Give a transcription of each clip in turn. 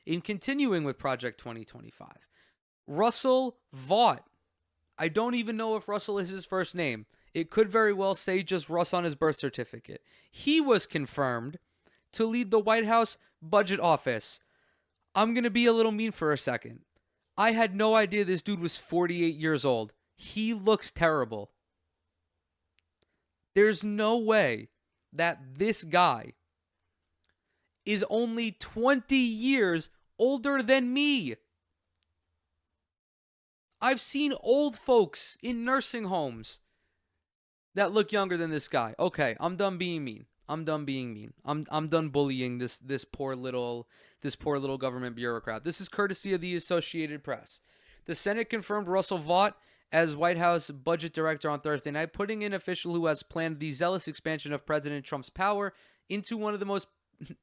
In continuing with Project 2025, Russell Vought. I don't even know if Russell is his first name. It could very well say just Russ on his birth certificate. He was confirmed to lead the White House Budget Office. I'm going to be a little mean for a second. I had no idea this dude was 48 years old. He looks terrible. There's no way that this guy is only 20 years older than me. I've seen old folks in nursing homes that look younger than this guy. Okay, I'm done being mean. I'm done bullying this poor little government bureaucrat. This is courtesy of the Associated Press. The Senate confirmed Russell Vought as White House budget director on Thursday night, putting in an official who has planned the zealous expansion of President Trump's power into one of the most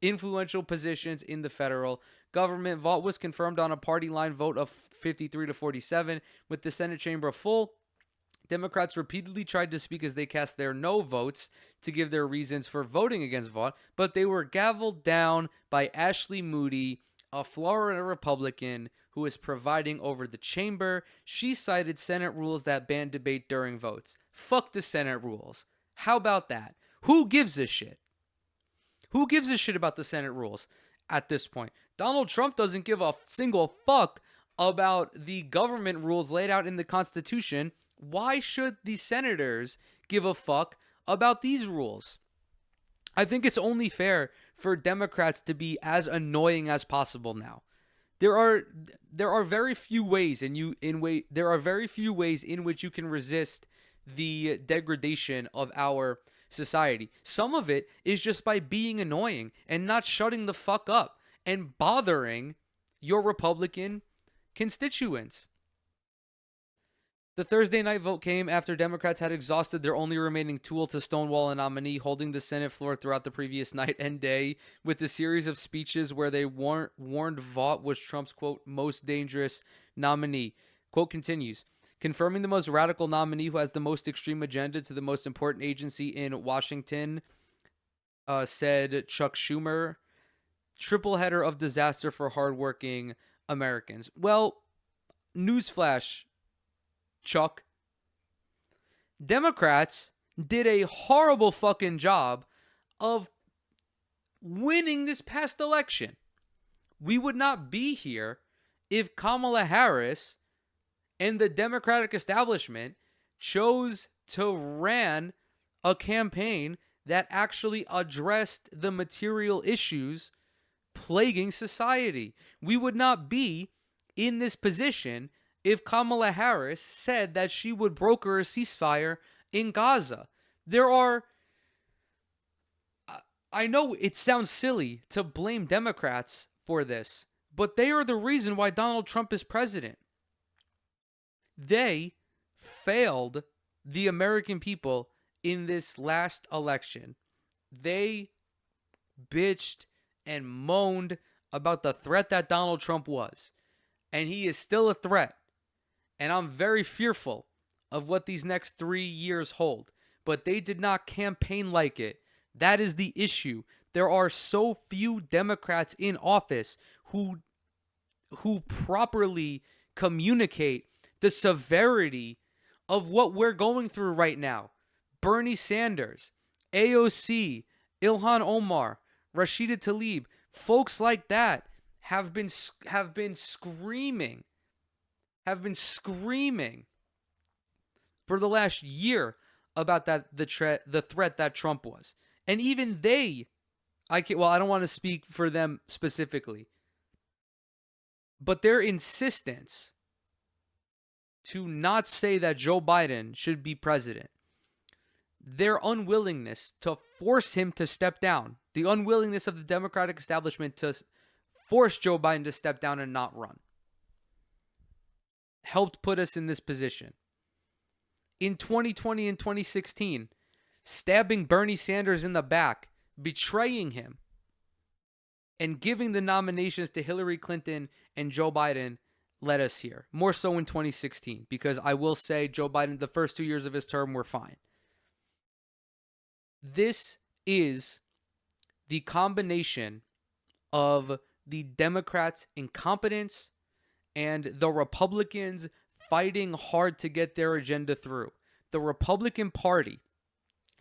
influential positions in the federal government. Vought was confirmed on a party line vote of 53 to 47 with the Senate chamber full. Democrats repeatedly tried to speak as they cast their no votes to give their reasons for voting against Vought, but they were gavelled down by Ashley Moody, a Florida Republican who is presiding over the chamber. She cited Senate rules that ban debate during votes. Fuck the Senate rules. How about that? Who gives a shit? Who gives a shit about the Senate rules at this point? Donald Trump doesn't give a single fuck about the government rules laid out in the Constitution. Why should the senators give a fuck about these rules? I think it's only fair for Democrats to be as annoying as possible now. There are very few ways in which you can resist the degradation of our society. Some of it is just by being annoying and not shutting the fuck up and bothering your Republican constituents. The Thursday night vote came after Democrats had exhausted their only remaining tool to stonewall a nominee, holding the Senate floor throughout the previous night and day with a series of speeches where they warned Vought was Trump's, quote, most dangerous nominee. Quote continues, confirming the most radical nominee who has the most extreme agenda to the most important agency in Washington, said Chuck Schumer. Triple header of disaster for hardworking Americans. Well, newsflash, Chuck. Democrats did a horrible fucking job of winning this past election. We would not be here if Kamala Harris and the Democratic establishment chose to run a campaign that actually addressed the material issues plaguing society. We would not be in this position if Kamala Harris said that she would broker a ceasefire in Gaza. I know it sounds silly to blame Democrats for this, but they are the reason why Donald Trump is president. They failed the American people in this last election. They bitched and moaned about the threat that Donald Trump was. And he is still a threat. And I'm very fearful of what these next 3 years hold. But they did not campaign like it. That is the issue. There are so few Democrats in office who properly communicate the severity of what we're going through right now. Bernie Sanders, AOC, Ilhan Omar, Rashida Tlaib, folks like that have been screaming for the last year about the threat that Trump was. And even they, I don't want to speak for them specifically, but their insistence to not say that Joe Biden should be president, their unwillingness to force him to step down, the unwillingness of the Democratic establishment to force Joe Biden to step down and not run, helped put us in this position. In 2020 and 2016, stabbing Bernie Sanders in the back, betraying him, and giving the nominations to Hillary Clinton and Joe Biden led us here. More so in 2016, because I will say Joe Biden, the first 2 years of his term were fine. This is the combination of the Democrats' incompetence and the Republicans fighting hard to get their agenda through. The Republican Party,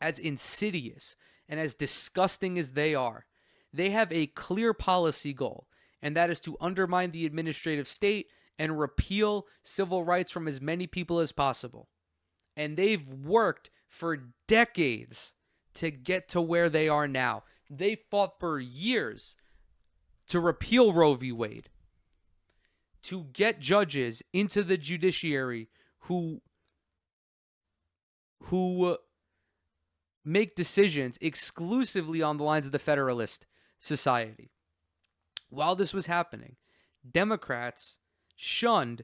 as insidious and as disgusting as they are, they have a clear policy goal, and that is to undermine the administrative state and repeal civil rights from as many people as possible. And they've worked for decades to get to where they are now. They fought for years to repeal Roe v. Wade, to get judges into the judiciary who make decisions exclusively on the lines of the Federalist Society. While this was happening, Democrats shunned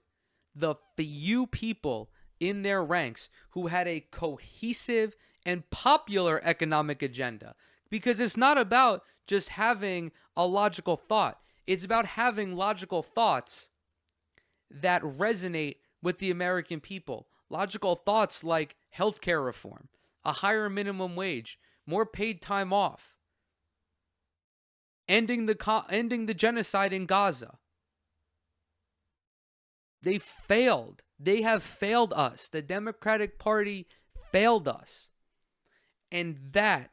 the few people in their ranks who had a cohesive and popular economic agenda. Because it's not about just having a logical thought. It's about having logical thoughts that resonate with the American people. Logical thoughts like healthcare reform, a higher minimum wage, more paid time off, ending the genocide in Gaza. They failed. They have failed us. The Democratic Party failed us. And that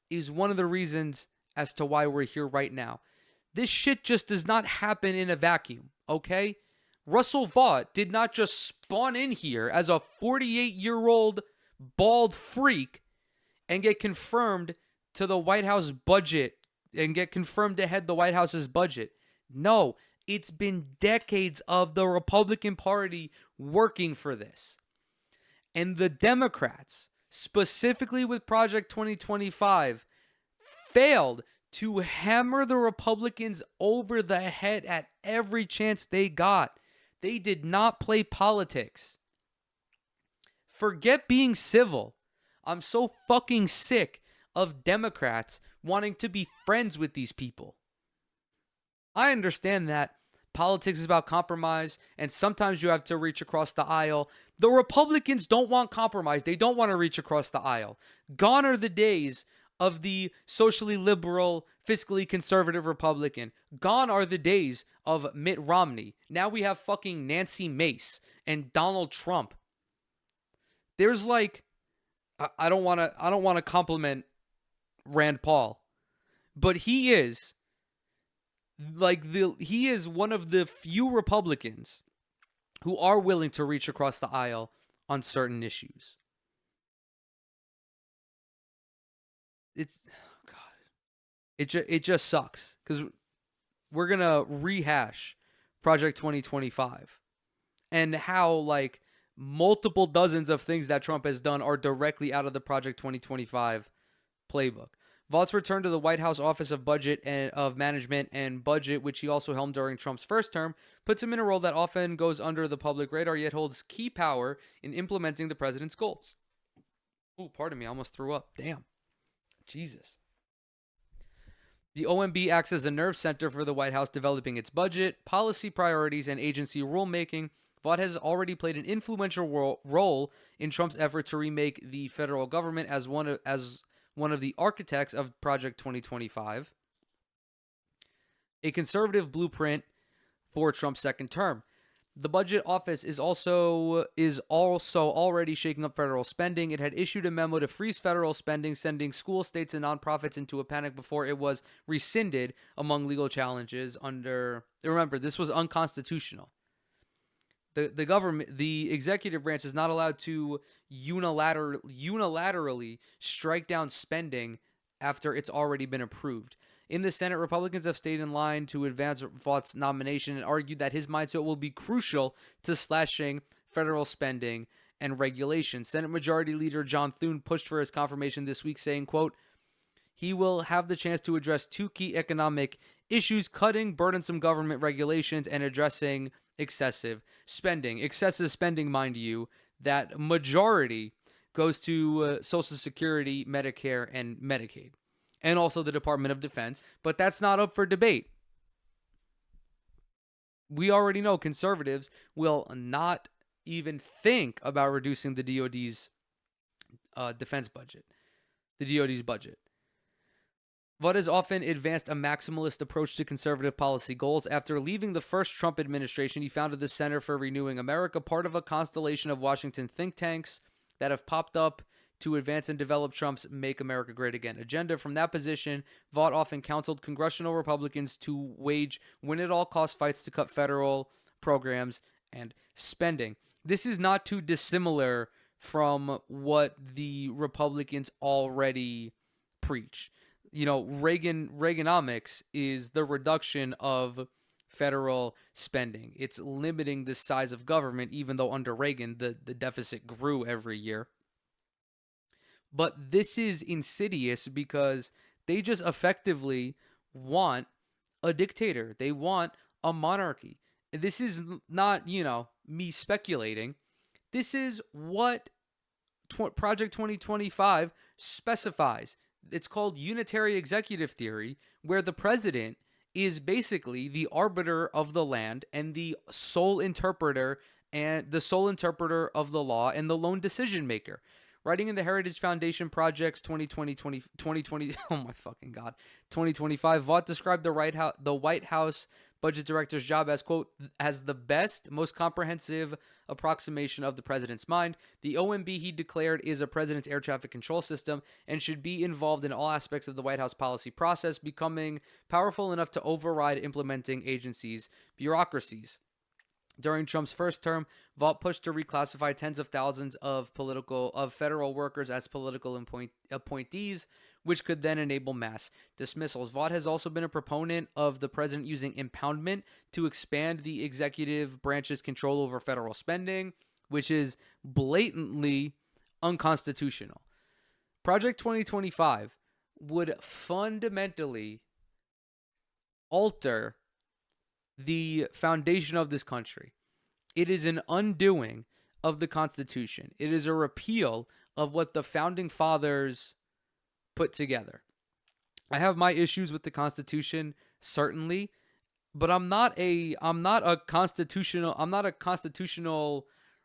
is one of the reasons as to why we're here right now. This shit just does not happen in a vacuum, okay? Russell Vought did not just spawn in here as a 48-year-old bald freak and get confirmed to the White House budget and get confirmed to head the White House's budget. No, it's been decades of the Republican Party working for this. And the Democrats, specifically with Project 2025, failed to hammer the Republicans over the head at every chance they got. They did not play politics. Forget being civil. I'm so fucking sick of Democrats wanting to be friends with these people. I understand that politics is about compromise, and sometimes you have to reach across the aisle. The Republicans don't want compromise. They don't want to reach across the aisle. Gone are the days of the socially liberal, fiscally conservative Republican. Gone are the days of Mitt Romney. Now we have fucking Nancy Mace and Donald Trump. There's like, I don't want to compliment Rand Paul, but he is one of the few Republicans who are willing to reach across the aisle on certain issues. It just sucks because we're gonna rehash Project 2025 and how like multiple dozens of things that Trump has done are directly out of the Project 2025 playbook. Vaught's return to the White House Office of Budget and of Management and Budget, which he also helmed during Trump's first term, puts him in a role that often goes under the public radar, yet holds key power in implementing the president's goals. Ooh, pardon me, I almost threw up. Damn. Jesus. The OMB acts as a nerve center for the White House, developing its budget, policy priorities, and agency rulemaking. Vought has already played an influential role in Trump's effort to remake the federal government as one of the architects of Project 2025, a conservative blueprint for Trump's second term. The budget office is also already shaking up federal spending. It had issued a memo to freeze federal spending, sending schools, states, and nonprofits into a panic before it was rescinded among legal challenges under. Remember, this was unconstitutional. The government, the executive branch, is not allowed to unilaterally strike down spending after it's already been approved. In the Senate, Republicans have stayed in line to advance Vaught's nomination and argued that his mindset will be crucial to slashing federal spending and regulation. Senate Majority Leader John Thune pushed for his confirmation this week, saying, quote, he will have the chance to address two key economic issues: cutting burdensome government regulations and addressing excessive spending. Excessive spending, mind you, that majority goes to Social Security, Medicare, and Medicaid, and also the Department of Defense, but that's not up for debate. We already know conservatives will not even think about reducing the DoD's defense budget, the DoD's budget. Vought has often advanced a maximalist approach to conservative policy goals. After leaving the first Trump administration, he founded the Center for Renewing America, part of a constellation of Washington think tanks that have popped up to advance and develop Trump's Make America Great Again agenda. From that position, Vought often counseled congressional Republicans to wage win-at-all-cost fights to cut federal programs and spending. This is not too dissimilar from what the Republicans already preach. You know, Reaganomics is the reduction of federal spending. It's limiting the size of government, even though under Reagan, the deficit grew every year. But this is insidious because they just effectively want a dictator. They want a monarchy. This is not, me speculating. This is what Project 2025 specifies. It's called unitary executive theory, where the president is basically the arbiter of the land and the sole interpreter of the law and the lone decision maker. Writing in the Heritage Foundation Project's 2020, oh my fucking God, 2025, Vought described the White House budget director's job as, quote, as the best, most comprehensive approximation of the president's mind. The OMB, he declared, is a president's air traffic control system and should be involved in all aspects of the White House policy process, becoming powerful enough to override implementing agencies' bureaucracies. During Trump's first term, Vought pushed to reclassify tens of thousands of federal workers as political appointees, which could then enable mass dismissals. Vought has also been a proponent of the president using impoundment to expand the executive branch's control over federal spending, which is blatantly unconstitutional. Project 2025 would fundamentally alter the foundation of this country. It is an undoing of the Constitution. It is a repeal of what the founding fathers put together. I have my issues with the Constitution, certainly, but I'm not a constitutional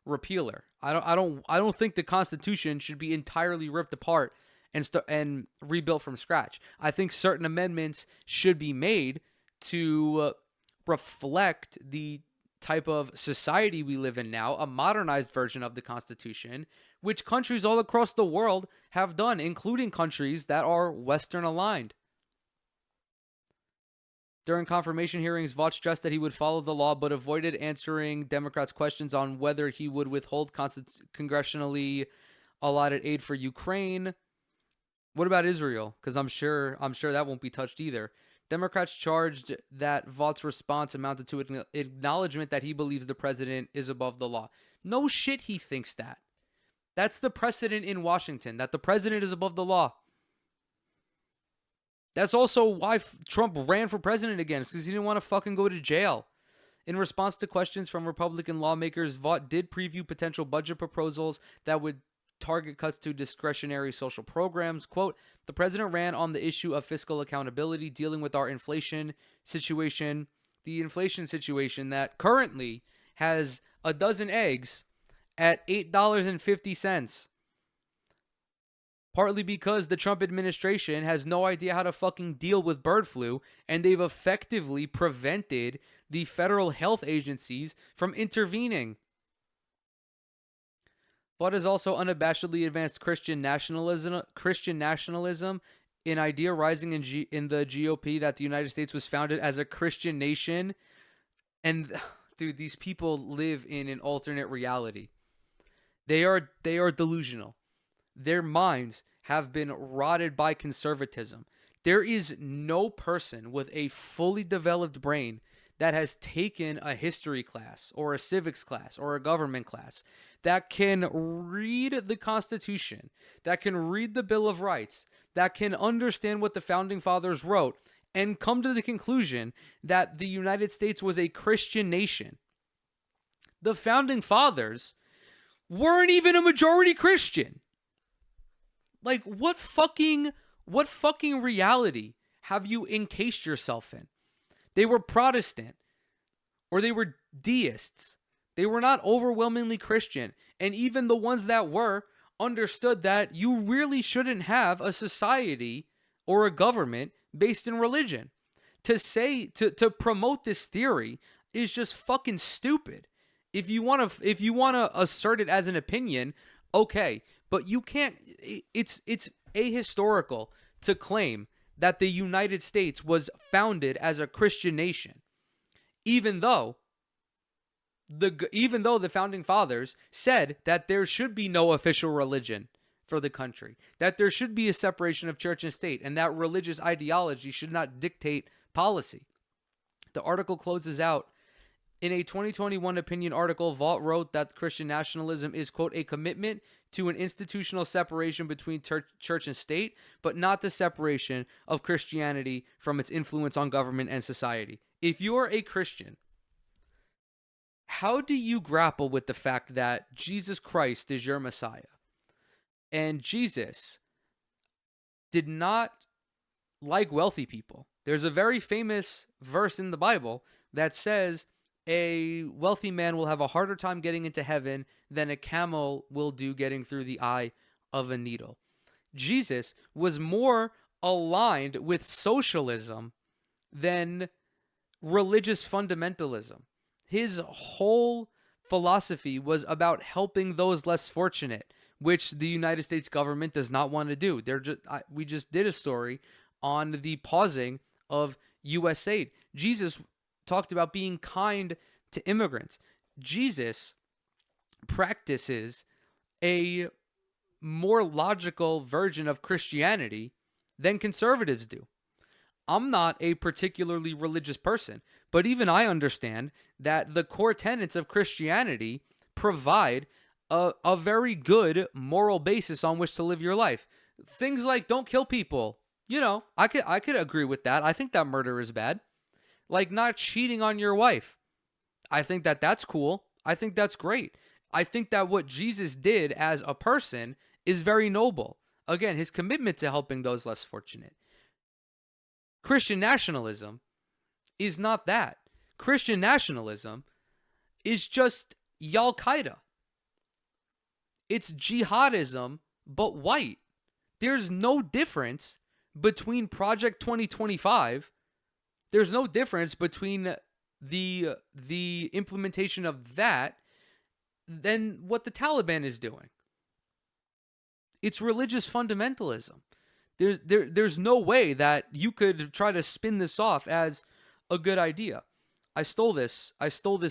repealer. I don't think the Constitution should be entirely ripped apart and rebuilt from scratch. I think certain amendments should be made to reflect the type of society we live in now, a modernized version of the Constitution, which countries all across the world have done, including countries that are Western aligned. During confirmation hearings, Vought stressed that he would follow the law, but avoided answering Democrats' questions on whether he would withhold congressionally allotted aid for Ukraine. What about Israel? Because I'm sure that won't be touched either. Democrats charged that Vaught's response amounted to an acknowledgement that he believes the president is above the law. No shit, he thinks that. That's the precedent in Washington, that the president is above the law. That's also why Trump ran for president again, because he didn't want to fucking go to jail. In response to questions from Republican lawmakers, Vought did preview potential budget proposals that would target cuts to discretionary social programs. Quote, the president ran on the issue of fiscal accountability, dealing with our inflation situation, the inflation situation that currently has a dozen eggs at $8.50. Partly because the Trump administration has no idea how to fucking deal with bird flu, and they've effectively prevented the federal health agencies from intervening. Vought has also unabashedly advanced Christian nationalism, an idea rising in the GOP that the United States was founded as a Christian nation. And dude, these people live in an alternate reality. They are delusional. Their minds have been rotted by conservatism. There is no person with a fully developed brain that has taken a history class or a civics class or a government class that can read the Constitution, that can read the Bill of Rights, that can understand what the Founding Fathers wrote, and come to the conclusion that the United States was a Christian nation. The Founding Fathers weren't even a majority Christian. Like, what fucking reality have you encased yourself in? They were Protestant, or they were deists. They were not overwhelmingly Christian. And even the ones that were understood that you really shouldn't have a society or a government based in religion. To promote this theory is just fucking stupid. If you want to assert it as an opinion, okay, but you can't. It's ahistorical to claim that the United States was founded as a Christian nation, even though the founding fathers said that there should be no official religion for the country, that there should be a separation of church and state, and that religious ideology should not dictate policy. The article closes out, in a 2021 opinion article, Vought wrote that Christian nationalism is, quote, a commitment to an institutional separation between church and state, but not the separation of Christianity from its influence on government and society. If you're a Christian, how do you grapple with the fact that Jesus Christ is your Messiah? And Jesus did not like wealthy people. There's a very famous verse in the Bible that says a wealthy man will have a harder time getting into heaven than a camel will do getting through the eye of a needle. Jesus was more aligned with socialism than religious fundamentalism. His whole philosophy was about helping those less fortunate, which the United States government does not want to do. We just did a story on the pausing of U.S. aid. Jesus talked about being kind to immigrants. Jesus practices a more logical version of Christianity than conservatives do. I'm not a particularly religious person, but even I understand that the core tenets of Christianity provide a very good moral basis on which to live your life. Things like don't kill people. You know, I could agree with that. I think that murder is bad. Like not cheating on your wife. I think that that's cool. I think that's great. I think that what Jesus did as a person is very noble. Again, his commitment to helping those less fortunate. Christian nationalism is not that. Christian nationalism is just Al-Qaeda. It's jihadism, but white. There's no difference between Project 2025. There's no difference between the implementation of that than what the Taliban is doing. It's religious fundamentalism. There's no way that you could try to spin this off as a good idea. I stole this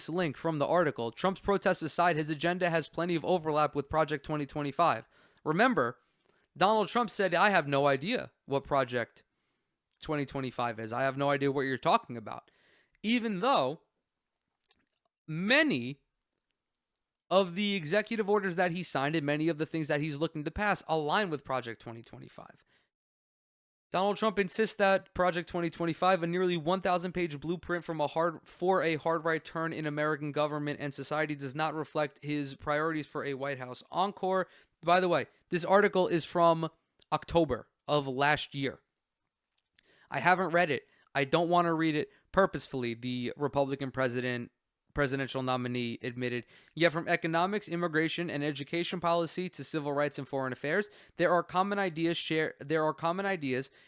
link from the article. Trump's protests aside, his agenda has plenty of overlap with Project 2025. Remember, Donald Trump said, I have no idea what Project 2025 is. I have no idea what you're talking about. Even though many of the executive orders that he signed and many of the things that he's looking to pass align with Project 2025. Donald Trump insists that Project 2025, a nearly 1,000-page blueprint for a hard right turn in American government and society, does not reflect his priorities for a White House encore. By the way, this article is from October of last year. I haven't read it. I don't want to read it purposefully, the Republican presidential nominee admitted. Yet from economics, immigration, and education policy to civil rights and foreign affairs, there are common ideas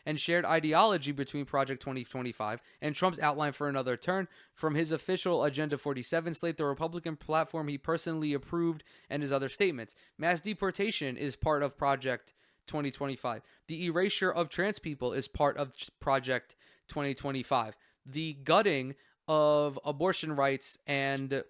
and shared ideology between Project 2025 and Trump's outline for another term. From his official Agenda 47 slate, the Republican platform he personally approved, and his other statements. Mass deportation is part of Project 2025. The erasure of trans people is part of Project 2025. The gutting of abortion rights and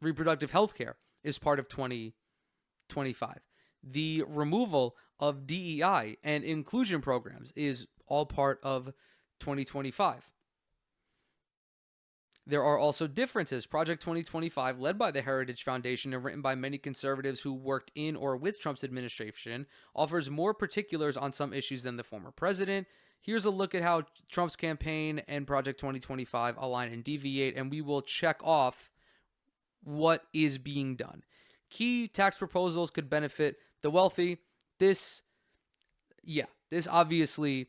reproductive health care is part of 2025. The removal of DEI and inclusion programs is all part of 2025. There are also differences. Project 2025, led by the Heritage Foundation and written by many conservatives who worked in or with Trump's administration, offers more particulars on some issues than the former president. Here's a look at how Trump's campaign and Project 2025 align and deviate, and we will check off what is being done. Key tax proposals could benefit the wealthy. This obviously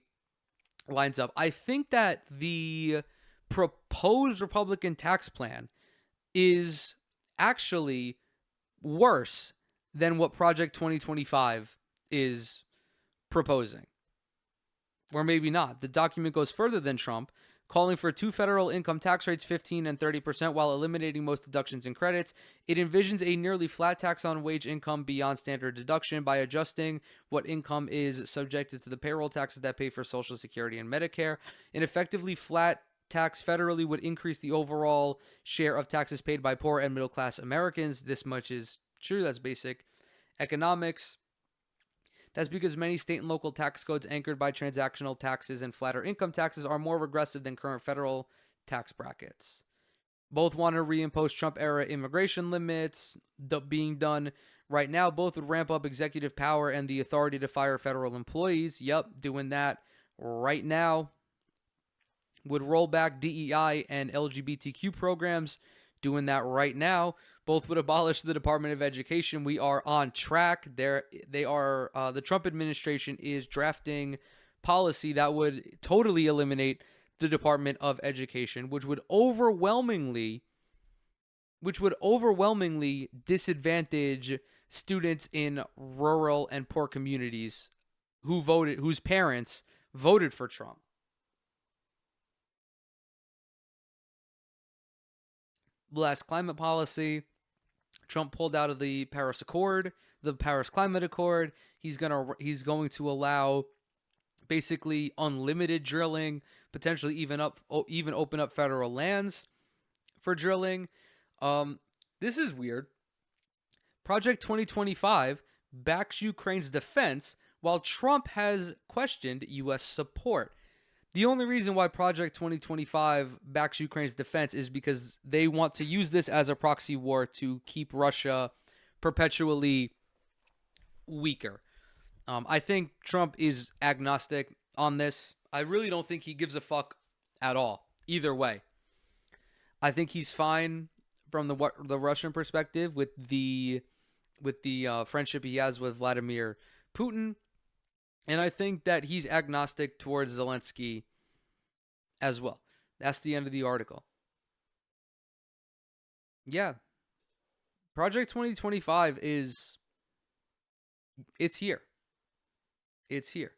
lines up. I think that the proposed Republican tax plan is actually worse than what Project 2025 is proposing. or maybe not. The document goes further than Trump, calling for two federal income tax rates, 15 and 30%, while eliminating most deductions and credits. It envisions a nearly flat tax on wage income beyond standard deduction by adjusting what income is subjected to the payroll taxes that pay for Social Security and Medicare. An effectively flat tax federally would increase the overall share of taxes paid by poor and middle class Americans. This much is true. That's basic economics. That's because many state and local tax codes anchored by transactional taxes and flatter income taxes are more regressive than current federal tax brackets. Both want to reimpose Trump-era immigration limits being done right now. Both would ramp up executive power and the authority to fire federal employees. Yep, doing that right now. Would roll back DEI and LGBTQ programs. Doing that right now. Both would abolish the Department of Education. We are on track. The Trump administration is drafting policy that would totally eliminate the Department of Education, which would overwhelmingly disadvantage students in rural and poor communities whose parents voted for Trump. Last climate policy, Trump pulled out of the Paris Climate Accord. He's going to allow basically unlimited drilling, potentially even open up federal lands for drilling. This is weird. Project 2025 backs Ukraine's defense while Trump has questioned U.S. support. The only reason why Project 2025 backs Ukraine's defense is because they want to use this as a proxy war to keep Russia perpetually weaker. I think Trump is agnostic on this. I really don't think he gives a fuck at all, either way. I think he's fine from the Russian perspective with the friendship he has with Vladimir Putin. And I think that he's agnostic towards Zelensky as well. That's the end of the article. Yeah. Project 2025 it's here. It's here.